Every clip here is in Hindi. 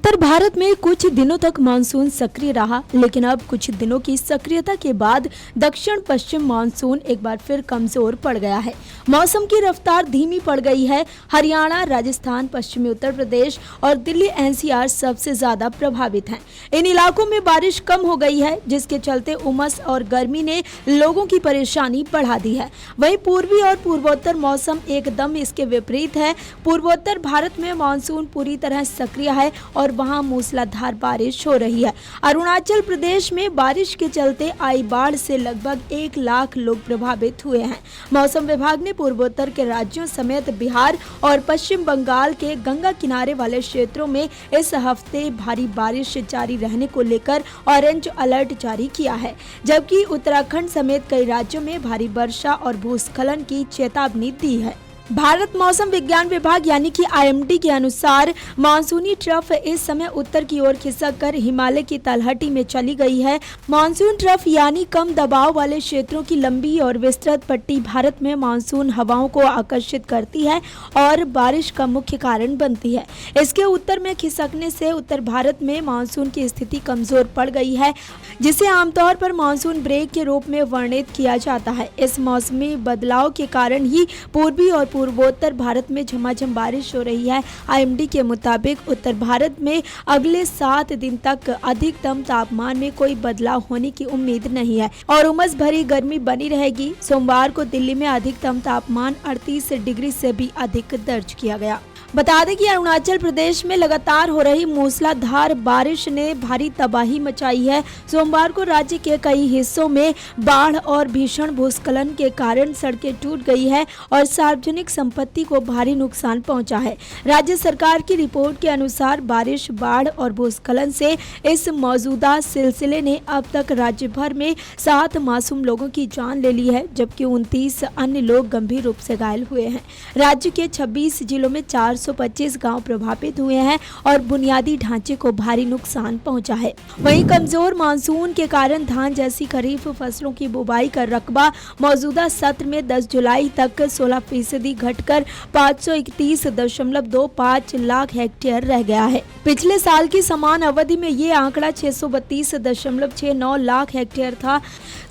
उत्तर भारत में कुछ दिनों तक मानसून सक्रिय रहा, लेकिन अब कुछ दिनों की सक्रियता के बाद दक्षिण पश्चिम मानसून एक बार फिर कमजोर पड़ गया है। मौसम की रफ्तार धीमी पड़ गई है। हरियाणा, राजस्थान, पश्चिमी उत्तर प्रदेश और दिल्ली एनसीआर सबसे ज्यादा प्रभावित हैं। इन इलाकों में बारिश कम हो गई है, जिसके चलते उमस और गर्मी ने लोगों की परेशानी बढ़ा दी है। वहीं पूर्वी और पूर्वोत्तर मौसम एकदम इसके विपरीत है। पूर्वोत्तर भारत में मानसून पूरी तरह सक्रिय है और वहां मूसलाधार बारिश हो रही है। अरुणाचल प्रदेश में बारिश के चलते आई बाढ़ से लगभग 1 लाख लोग प्रभावित हुए हैं। मौसम विभाग ने पूर्वोत्तर के राज्यों समेत बिहार और पश्चिम बंगाल के गंगा किनारे वाले क्षेत्रों में इस हफ्ते भारी बारिश जारी रहने को लेकर ऑरेंज अलर्ट जारी किया है, जबकि उत्तराखंड समेत कई राज्यों में भारी वर्षा और भूस्खलन की चेतावनी दी है। भारत मौसम विज्ञान विभाग यानी कि आईएमडी के अनुसार मानसूनी ट्रफ इस समय उत्तर की ओर खिसक कर हिमालय की तलहटी में चली गई है। मानसून ट्रफ यानी कम दबाव वाले क्षेत्रों की लंबी और विस्तृत पट्टी भारत में मानसून हवाओं को आकर्षित करती है और बारिश का मुख्य कारण बनती है। इसके उत्तर में खिसकने से उत्तर भारत में मानसून की स्थिति कमजोर पड़ गई है, जिसे आमतौर पर मानसून ब्रेक के रूप में वर्णित किया जाता है। इस मौसमी बदलाव के कारण ही पूर्वी और पूर्वोत्तर भारत में झमाझम बारिश हो रही है। आईएमडी के मुताबिक उत्तर भारत में अगले 7 दिन तक अधिकतम तापमान में कोई बदलाव होने की उम्मीद नहीं है और उमस भरी गर्मी बनी रहेगी। सोमवार को दिल्ली में अधिकतम तापमान 38 डिग्री से भी अधिक दर्ज किया गया। बता दें कि अरुणाचल प्रदेश में लगातार हो रही मूसलाधार बारिश ने भारी तबाही मचाई है। सोमवार को राज्य के कई हिस्सों में बाढ़ और भीषण भूस्खलन के कारण सड़कें टूट गई है और सार्वजनिक संपत्ति को भारी नुकसान पहुंचा है। राज्य सरकार की रिपोर्ट के अनुसार बारिश, बाढ़ और भूस्खलन से इस मौजूदा सिलसिले ने अब तक राज्य भर में 7 मासूम लोगों की जान ले ली है, जबकि 29 अन्य लोग गंभीर रूप से घायल हुए हैं। राज्य के 26 जिलों में 425 गांव प्रभावित हुए हैं और बुनियादी ढांचे को भारी नुकसान पहुंचा है। वहीं कमजोर मानसून के कारण धान जैसी खरीफ फसलों की बुवाई का रकबा मौजूदा सत्र में 10 जुलाई तक 16% घटकर 531.25 लाख हेक्टेयर रह गया है। पिछले साल की समान अवधि में ये आंकड़ा 632.69 लाख हेक्टेयर था।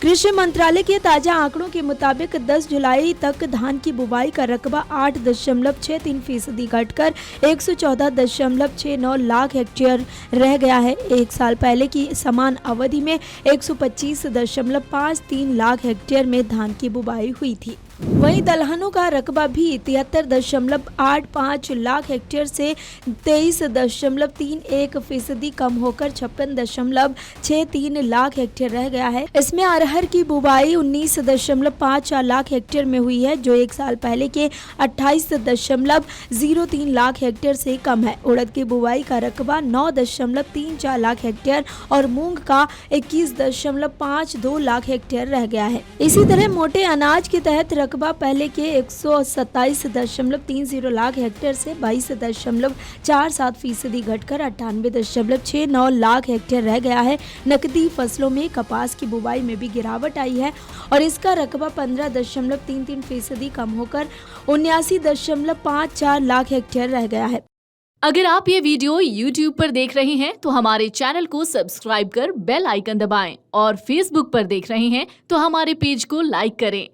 कृषि मंत्रालय के ताजा आंकड़ों के मुताबिक 10 जुलाई तक धान की बुवाई का रकबा 8.63% घटकर 114.69 लाख हेक्टेयर रह गया है। एक साल पहले की समान अवधि में 125.53 लाख हेक्टेयर में धान की बुवाई हुई थी। वहीं दलहनों का रकबा भी 73.85 लाख हेक्टेयर से 23.31% कम होकर 56.63 लाख हेक्टेयर रह गया है। इसमें अरहर की बुवाई 19.54 लाख हेक्टेयर में हुई है, जो एक साल पहले के 28.03 लाख हेक्टेयर से कम है। उड़द की बुवाई का रकबा 9.34 लाख हेक्टेयर और मूंग का 21.52 लाख हेक्टेयर रह गया है। इसी तरह मोटे अनाज के तहत रकबा पहले के 127.30 लाख हेक्टेयर से 22.47% घटकर 98.69 लाख हेक्टेयर रह गया है। नकदी फसलों में कपास की बुवाई में भी गिरावट आई है और इसका रकबा 15.33% कम होकर 79.54 लाख हेक्टेयर रह गया है। अगर आप ये वीडियो YouTube पर देख रहे हैं तो हमारे चैनल को सब्सक्राइब कर बेल आइकन दबाएं और Facebook पर देख रहे हैं तो हमारे पेज को लाइक करें।